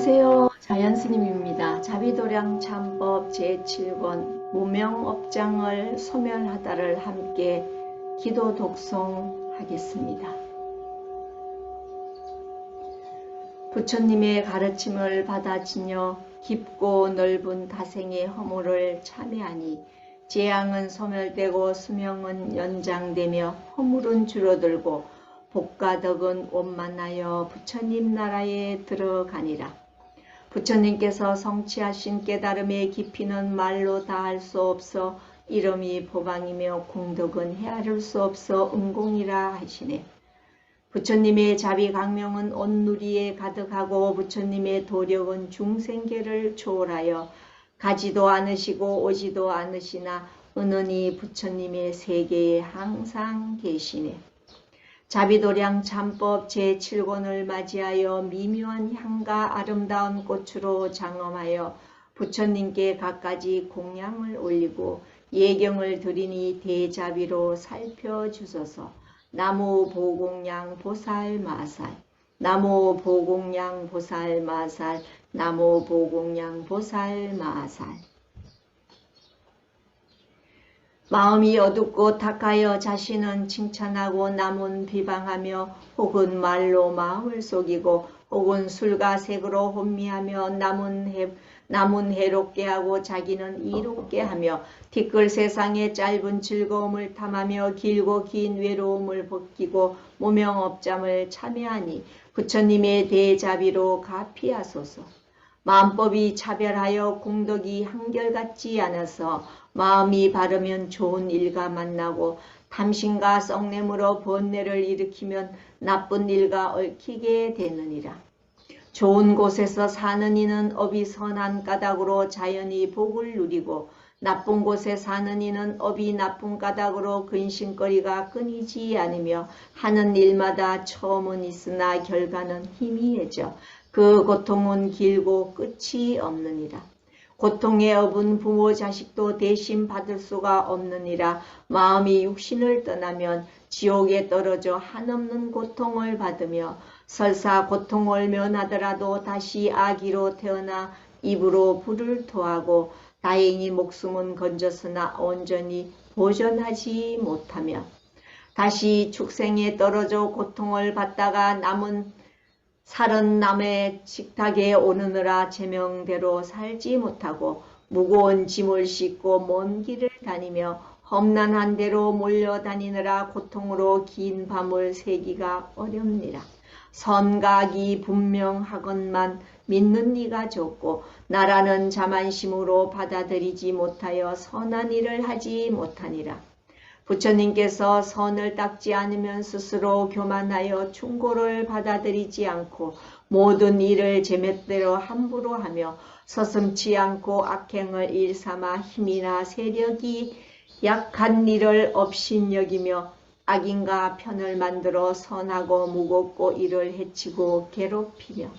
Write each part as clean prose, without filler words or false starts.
안녕하세요. 자연스님입니다. 자비도량 참법 제7권 무명업장을 소멸하다를 함께 기도 독송하겠습니다. 부처님의 가르침을 받아 지녀 깊고 넓은 다생의 허물을 참회하니 재앙은 소멸되고 수명은 연장되며 허물은 줄어들고 복과 덕은 원만하여 부처님 나라에 들어가니라. 부처님께서 성취하신 깨달음의 깊이는 말로 다할 수 없어 이름이 보방이며 공덕은 헤아릴 수 없어 은공이라 하시네. 부처님의 자비 강명은 온 누리에 가득하고 부처님의 도력은 중생계를 초월하여 가지도 않으시고 오지도 않으시나 은은히 부처님의 세계에 항상 계시네. 자비도량 참법 제7권을 맞이하여 미묘한 향과 아름다운 꽃으로 장엄하여 부처님께 갖가지 공양을 올리고 예경을 드리니 대자비로 살펴주소서. 나무 보공양 보살 마살, 나무 보공양 보살 마살, 나무 보공양 보살 마살. 마음이 어둡고 탁하여 자신은 칭찬하고 남은 비방하며 혹은 말로 마음을 속이고 혹은 술과 색으로 혼미하며 남은 해롭게 하고 자기는 이롭게 하며 티끌 세상의 짧은 즐거움을 탐하며 길고 긴 외로움을 벗기고 무명업장을 참여하니 부처님의 대자비로 가피하소서. 마음법이 차별하여 공덕이 한결같지 않아서 마음이 바르면 좋은 일과 만나고 탐심과 썩냄으로 번뇌를 일으키면 나쁜 일과 얽히게 되느니라. 좋은 곳에서 사는 이는 업이 선한 까닭으로 자연히 복을 누리고 나쁜 곳에 사는 이는 업이 나쁜 까닭으로 근심거리가 끊이지 않으며 하는 일마다 처음은 있으나 결과는 희미해져 그 고통은 길고 끝이 없느니라. 고통의 업은 부모 자식도 대신 받을 수가 없느니라. 마음이 육신을 떠나면 지옥에 떨어져 한없는 고통을 받으며 설사 고통을 면하더라도 다시 아기로 태어나 입으로 불을 토하고 다행히 목숨은 건졌으나 온전히 보존하지 못하며 다시 축생에 떨어져 고통을 받다가 남은 살은 남의 식탁에 오르느라 제명대로 살지 못하고 무거운 짐을 싣고 먼 길을 다니며 험난한 데로 몰려다니느라 고통으로 긴 밤을 새기가 어렵니라. 선과 악이 분명하건만 믿는 이가 적고 나라는 자만심으로 받아들이지 못하여 선한 일을 하지 못하니라. 부처님께서 선을 닦지 않으면 스스로 교만하여 충고를 받아들이지 않고 모든 일을 제멋대로 함부로 하며 서슴지 않고 악행을 일삼아 힘이나 세력이 약한 일을 업신여기며 악인과 편을 만들어 선하고 무겁고 이를 해치고 괴롭히며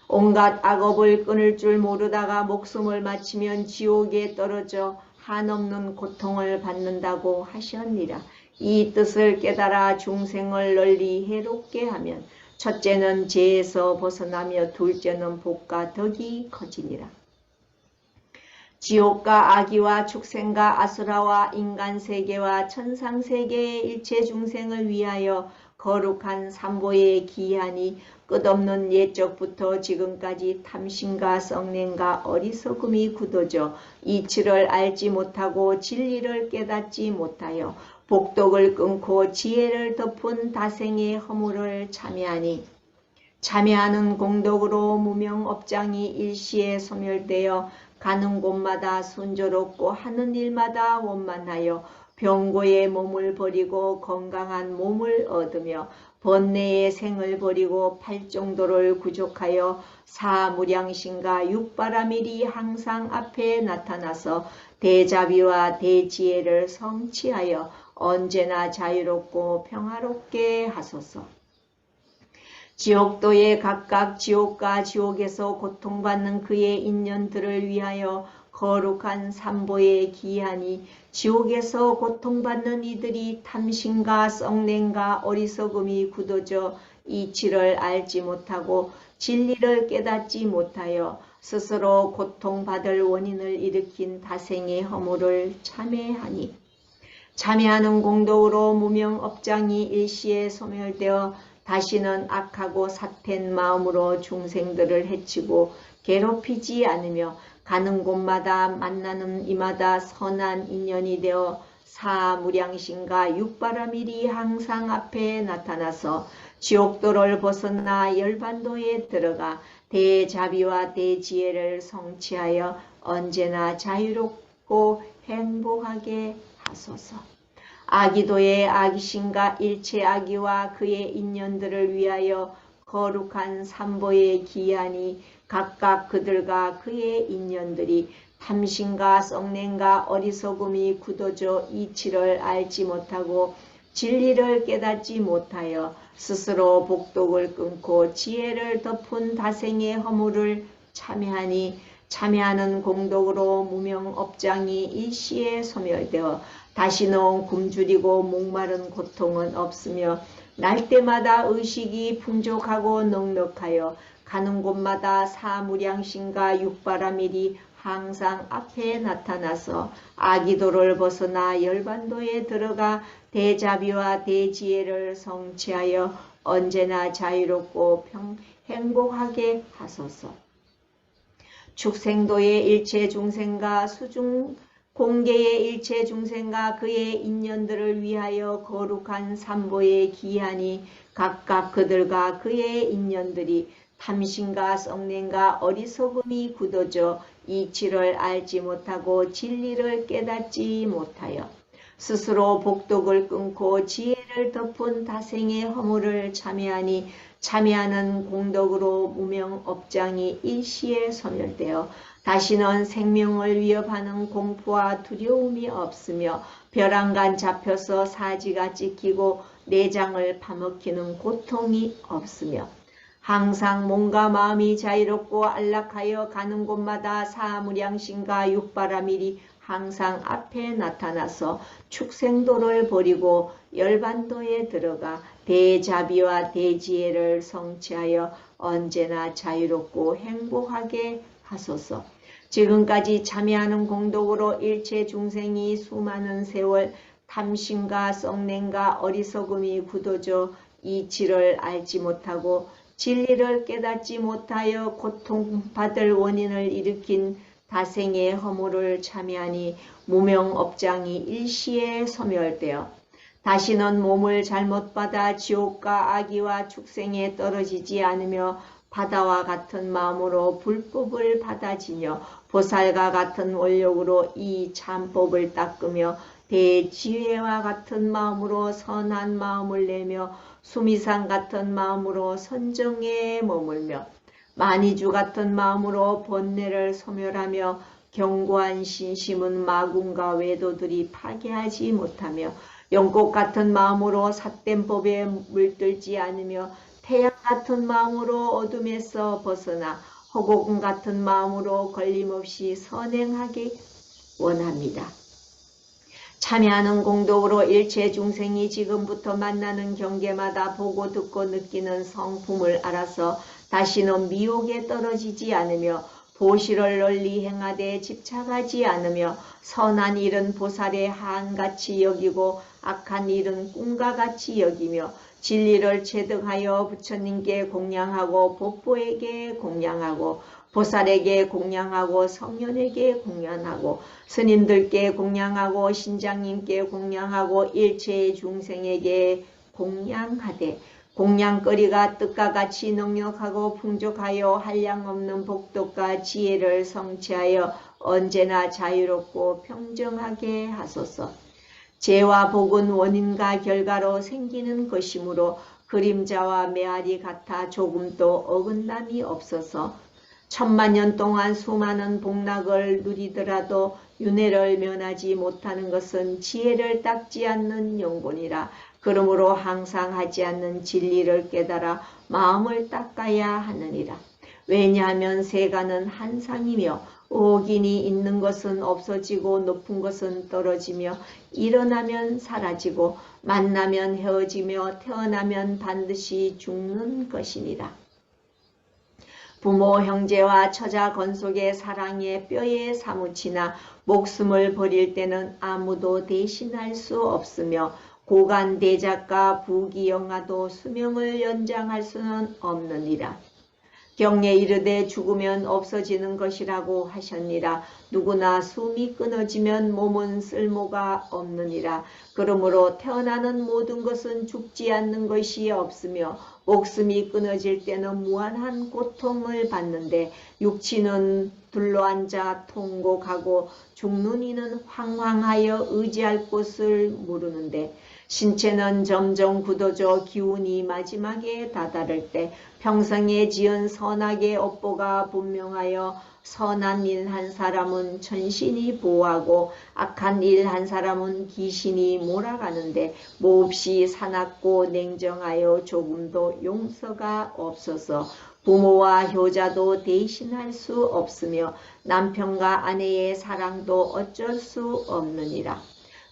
온갖 악업을 끊을 줄 모르다가 목숨을 마치면 지옥에 떨어져 한없는 고통을 받는다고 하셨니라. 이 뜻을 깨달아 중생을 널리 해롭게 하면 첫째는 죄에서 벗어나며 둘째는 복과 덕이 커지니라. 지옥과 아기와 축생과 아수라와 인간세계와 천상세계의 일체 중생을 위하여 거룩한 삼보의 기한이 끝없는 옛적부터 지금까지 탐심과 썩냄과 어리석음이 굳어져 이치를 알지 못하고 진리를 깨닫지 못하여 복덕을 끊고 지혜를 덮은 다생의 허물을 참여하니 참여하는 공덕으로 무명업장이 일시에 소멸되어 가는 곳마다 순조롭고 하는 일마다 원만하여 병고의 몸을 버리고 건강한 몸을 얻으며 번뇌의 생을 버리고 팔정도를 구족하여 사무량신과 육바라밀이 항상 앞에 나타나서 대자비와 대지혜를 성취하여 언제나 자유롭고 평화롭게 하소서. 지옥도에 각각 지옥과 지옥에서 고통받는 그의 인연들을 위하여 거룩한 삼보의 기한이 지옥에서 고통받는 이들이 탐심과 썩냄과 어리석음이 굳어져 이치를 알지 못하고 진리를 깨닫지 못하여 스스로 고통받을 원인을 일으킨 다생의 허물을 참회하니 참회하는 공덕으로 무명업장이 일시에 소멸되어 다시는 악하고 삿된 마음으로 중생들을 해치고 괴롭히지 않으며 가는 곳마다 만나는 이마다 선한 인연이 되어 사무량신과 육바라밀이 항상 앞에 나타나서 지옥도를 벗어나 열반도에 들어가 대자비와 대지혜를 성취하여 언제나 자유롭고 행복하게 하소서. 아기도의 아기신과 일체 아기와 그의 인연들을 위하여 거룩한 삼보의 기한이 각각 그들과 그의 인연들이 탐심과 썩냄과 어리석음이 굳어져 이치를 알지 못하고 진리를 깨닫지 못하여 스스로 복독을 끊고 지혜를 덮은 다생의 허물을 참회하니 참회하는 공덕으로 무명업장이 일시에 소멸되어 다시는 굶주리고 목마른 고통은 없으며 날 때마다 의식이 풍족하고 넉넉하여 가는 곳마다 사무량신과 육바라밀이 항상 앞에 나타나서 아기도를 벗어나 열반도에 들어가 대자비와 대지혜를 성취하여 언제나 자유롭고 행복하게 하소서. 축생도의 일체 중생과 수중 공계의 일체 중생과 그의 인연들을 위하여 거룩한 삼보의 기한이 각각 그들과 그의 인연들이 탐심과 썩냄과 어리석음이 굳어져 이치를 알지 못하고 진리를 깨닫지 못하여 스스로 복독을 끊고 지혜를 덮은 다생의 허물을 참회하니 참회하는 공덕으로 무명업장이 일시에 소멸되어 다시는 생명을 위협하는 공포와 두려움이 없으며 벼랑간 잡혀서 사지가 찢기고 내장을 파먹히는 고통이 없으며 항상 몸과 마음이 자유롭고 안락하여 가는 곳마다 사무량신과 육바라밀이 항상 앞에 나타나서 축생도를 버리고 열반도에 들어가 대자비와 대지혜를 성취하여 언제나 자유롭고 행복하게 하소서. 지금까지 참여하는 공덕으로 일체 중생이 수많은 세월 탐심과 썩냄과 어리석음이 굳어져 이치를 알지 못하고 진리를 깨닫지 못하여 고통받을 원인을 일으킨 다생의 허물을 참회하니 무명업장이 일시에 소멸되어 다시는 몸을 잘못 받아 지옥과 악의와 축생에 떨어지지 않으며 바다와 같은 마음으로 불법을 받아지며 보살과 같은 원력으로 이 참법을 닦으며 대지혜와 같은 마음으로 선한 마음을 내며 수미산 같은 마음으로 선정에 머물며 만이주 같은 마음으로 번뇌를 소멸하며 견고한 신심은 마군과 외도들이 파괴하지 못하며 연꽃 같은 마음으로 삿된 법에 물들지 않으며 태양 같은 마음으로 어둠에서 벗어나 허공 같은 마음으로 걸림없이 선행하기 원합니다. 참여하는 공덕으로 일체 중생이 지금부터 만나는 경계마다 보고 듣고 느끼는 성품을 알아서 다시는 미혹에 떨어지지 않으며 보시를 널리 행하되 집착하지 않으며 선한 일은 보살의 한같이 여기고 악한 일은 꿈과 같이 여기며 진리를 체득하여 부처님께 공양하고 법보에게 공양하고 보살에게 공양하고 성현에게 공양하고 스님들께 공양하고 신장님께 공양하고 일체의 중생에게 공양하되 공양거리가 뜻과 같이 넉넉하고 풍족하여 한량없는 복덕과 지혜를 성취하여 언제나 자유롭고 평정하게 하소서. 죄와 복은 원인과 결과로 생기는 것이므로 그림자와 메아리 같아 조금도 어긋남이 없어서 천만년 동안 수많은 복락을 누리더라도 윤회를 면하지 못하는 것은 지혜를 닦지 않는 영혼이라. 그러므로 항상 하지 않는 진리를 깨달아 마음을 닦아야 하느니라. 왜냐하면 세간은 한상이며 오긴이 있는 것은 없어지고 높은 것은 떨어지며 일어나면 사라지고 만나면 헤어지며 태어나면 반드시 죽는 것이니라. 부모 형제와 처자 건속의 사랑에 뼈에 사무치나 목숨을 버릴 때는 아무도 대신할 수 없으며 고관 대작과 부귀영화도 수명을 연장할 수는 없느니라. 경에 이르되 죽으면 없어지는 것이라고 하셨니라. 누구나 숨이 끊어지면 몸은 쓸모가 없느니라. 그러므로 태어나는 모든 것은 죽지 않는 것이 없으며 목숨이 끊어질 때는 무한한 고통을 받는데 육체는 둘러앉아 통곡하고 죽는 이는 황황하여 의지할 곳을 모르는데 신체는 점점 굳어져 기운이 마지막에 다다를 때 평생에 지은 선악의 업보가 분명하여 선한 일 한 사람은 천신이 보호하고 악한 일 한 사람은 귀신이 몰아가는데 몹시 사납고 냉정하여 조금도 용서가 없어서 부모와 효자도 대신할 수 없으며 남편과 아내의 사랑도 어쩔 수 없느니라.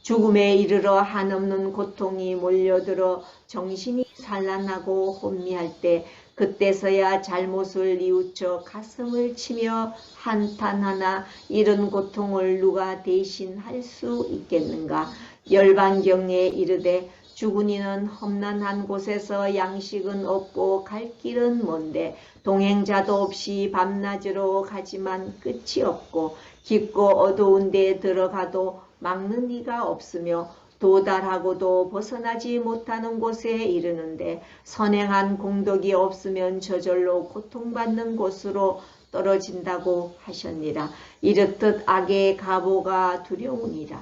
죽음에 이르러 한없는 고통이 몰려들어 정신이 산란하고 혼미할 때 그때서야 잘못을 뉘우쳐 가슴을 치며 한탄하나 이런 고통을 누가 대신할 수 있겠는가. 열반경에 이르되 죽은 이는 험난한 곳에서 양식은 없고 갈 길은 먼데 동행자도 없이 밤낮으로 가지만 끝이 없고 깊고 어두운 데 들어가도 막는 이가 없으며 도달하고도 벗어나지 못하는 곳에 이르는데 선행한 공덕이 없으면 저절로 고통받는 곳으로 떨어진다고 하셨니라. 이렇듯 악의 가보가 두려우니라.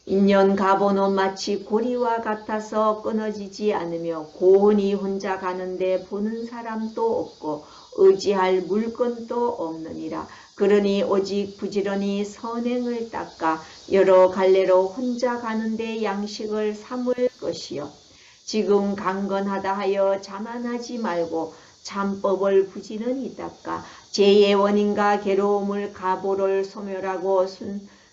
인연 가보는 마치 고리와 같아서 끊어지지 않으며 고온이 혼자 가는데 보는 사람도 없고 의지할 물건도 없느니라. 그러니 오직 부지런히 선행을 닦아 여러 갈래로 혼자 가는데 양식을 삼을 것이요. 지금 강건하다 하여 자만하지 말고 참법을 부지런히 닦아 죄의 원인과 괴로움을 가보를 소멸하고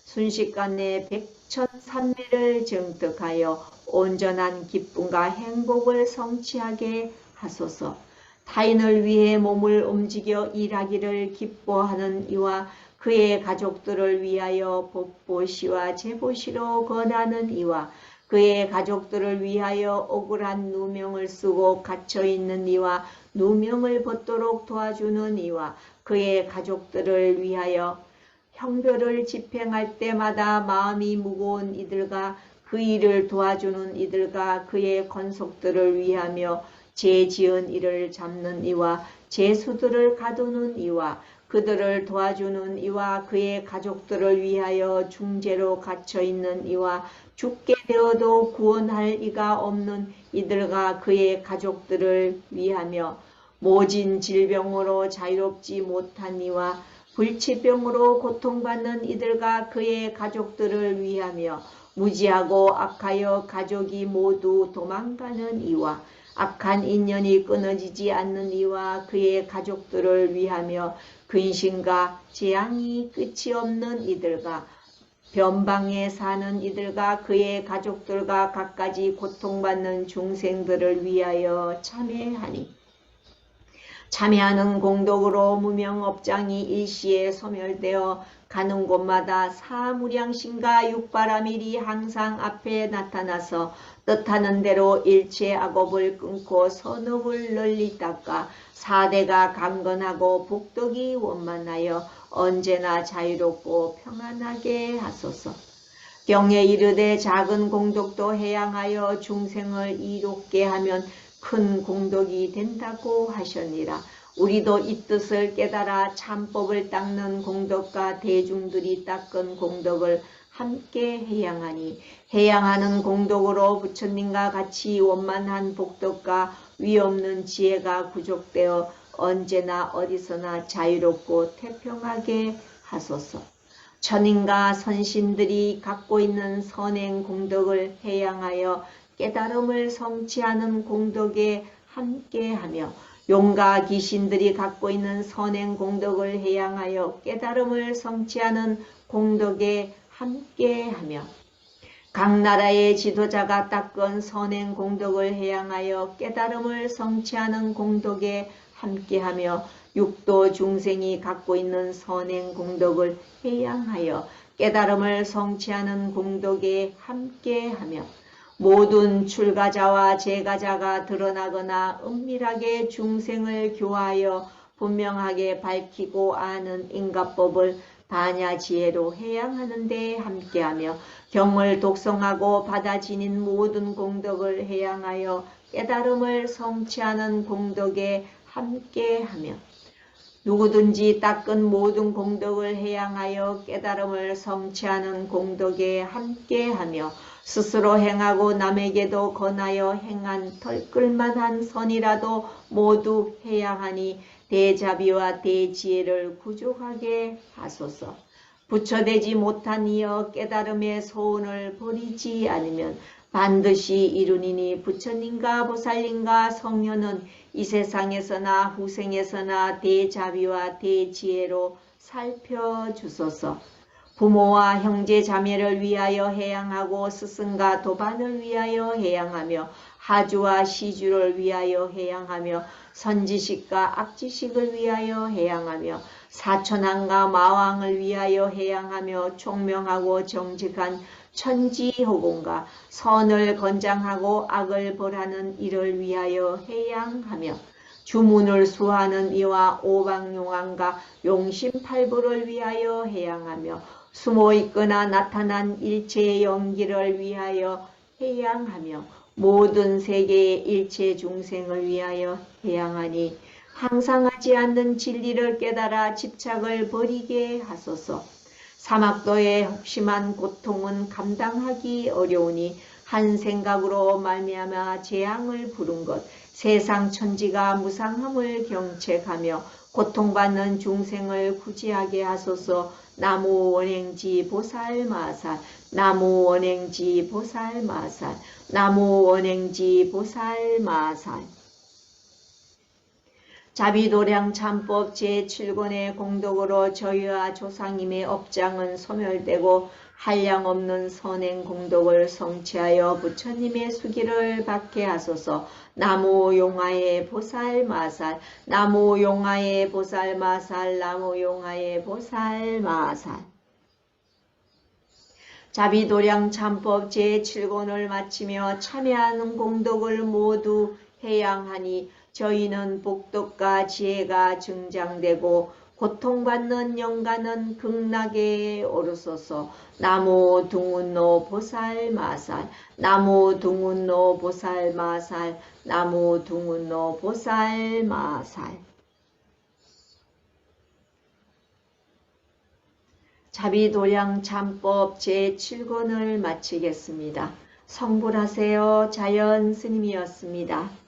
순식간에 백천삼매를 정득하여 온전한 기쁨과 행복을 성취하게 하소서. 타인을 위해 몸을 움직여 일하기를 기뻐하는 이와 그의 가족들을 위하여 복보시와 제보시로 권하는 이와 그의 가족들을 위하여 억울한 누명을 쓰고 갇혀있는 이와 누명을 벗도록 도와주는 이와 그의 가족들을 위하여 형벌을 집행할 때마다 마음이 무거운 이들과 그 일을 도와주는 이들과 그의 권속들을 위하며 죄 지은 이를 잡는 이와 죄수들을 가두는 이와 그들을 도와주는 이와 그의 가족들을 위하여 중재로 갇혀있는 이와 죽게 되어도 구원할 이가 없는 이들과 그의 가족들을 위하며 모진 질병으로 자유롭지 못한 이와 불치병으로 고통받는 이들과 그의 가족들을 위하며 무지하고 악하여 가족이 모두 도망가는 이와 악한 인연이 끊어지지 않는 이와 그의 가족들을 위하며 근심과 재앙이 끝이 없는 이들과 변방에 사는 이들과 그의 가족들과 갖가지 고통받는 중생들을 위하여 참회하니 참회하는 공덕으로 무명업장이 일시에 소멸되어 가는 곳마다 사무량신과 육바라밀이 항상 앞에 나타나서 뜻하는 대로 일체 악업을 끊고 선업을 널리 닦아 사대가 강건하고 복덕이 원만하여 언제나 자유롭고 평안하게 하소서. 경에 이르되 작은 공덕도 해양하여 중생을 이롭게 하면 큰 공덕이 된다고 하셨니라. 우리도 이 뜻을 깨달아 참법을 닦는 공덕과 대중들이 닦은 공덕을 함께 해양하니 해양하는 공덕으로 부처님과 같이 원만한 복덕과 위없는 지혜가 구족되어 언제나 어디서나 자유롭고 태평하게 하소서. 천인과 선신들이 갖고 있는 선행 공덕을 해양하여 깨달음을 성취하는 공덕에 함께하며 용과 귀신들이 갖고 있는 선행 공덕을 해양하여 깨달음을 성취하는 공덕에 함께하며 각 나라의 지도자가 닦은 선행 공덕을 해양하여 깨달음을 성취하는 공덕에 함께하며 육도 중생이 갖고 있는 선행 공덕을 해양하여 깨달음을 성취하는 공덕에 함께하며 모든 출가자와 재가자가 드러나거나 은밀하게 중생을 교화하여 분명하게 밝히고 아는 인가법을 반야지혜로 해양하는 데 함께하며 경을 독성하고 받아 지닌 모든 공덕을 해양하여 깨달음을 성취하는 공덕에 함께하며 누구든지 닦은 모든 공덕을 해양하여 깨달음을 성취하는 공덕에 함께하며 스스로 행하고 남에게도 권하여 행한 털끌만한 선이라도 모두 해양하니 대자비와 대지혜를 구족하게 하소서. 부처되지 못한 이여 깨달음의 소원을 버리지 않으면 반드시 이루니니 부처님과 보살님과 성녀는 이 세상에서나 후생에서나 대자비와 대지혜로 살펴주소서. 부모와 형제 자매를 위하여 해양하고 스승과 도반을 위하여 해양하며 하주와 시주를 위하여 해양하며 선지식과 악지식을 위하여 해양하며 사천왕과 마왕을 위하여 해양하며 총명하고 정직한 천지호공과 선을 건장하고 악을 벌하는 이를 위하여 해양하며 주문을 수하는 이와 오방용왕과 용심팔부를 위하여 해양하며 숨어있거나 나타난 일체의 연기를 위하여 해양하며 모든 세계의 일체 중생을 위하여 해양하니 항상하지 않는 진리를 깨달아 집착을 버리게 하소서. 사막도의 혹심한 고통은 감당하기 어려우니 한 생각으로 말미암아 재앙을 부른 것 세상 천지가 무상함을 경책하며 고통받는 중생을 구제하게 하소서. 나무 원행지 보살 마살 나무 원행지 보살 마살 나무 원행지 보살 마살. 자비도량 참법 제7권의 공덕으로 저희와 조상님의 업장은 소멸되고 한량없는 선행 공덕을 성취하여 부처님의 수기를 받게 하소서. 나무 용화의 보살 마살 나무 용화의 보살 마살 나무 용화의 보살 마살. 자비도량 참법 제7권을 마치며 참여하는 공덕을 모두 해양하니 저희는 복덕과 지혜가 증장되고 고통받는 영가는 극락에 오르소서. 나무 둥운노 보살 마살 나무 둥운노 보살 마살 나무 둥운노 보살 마살. 자비도량 참법 제7권을 마치겠습니다. 성불하세요. 자연 스님이었습니다.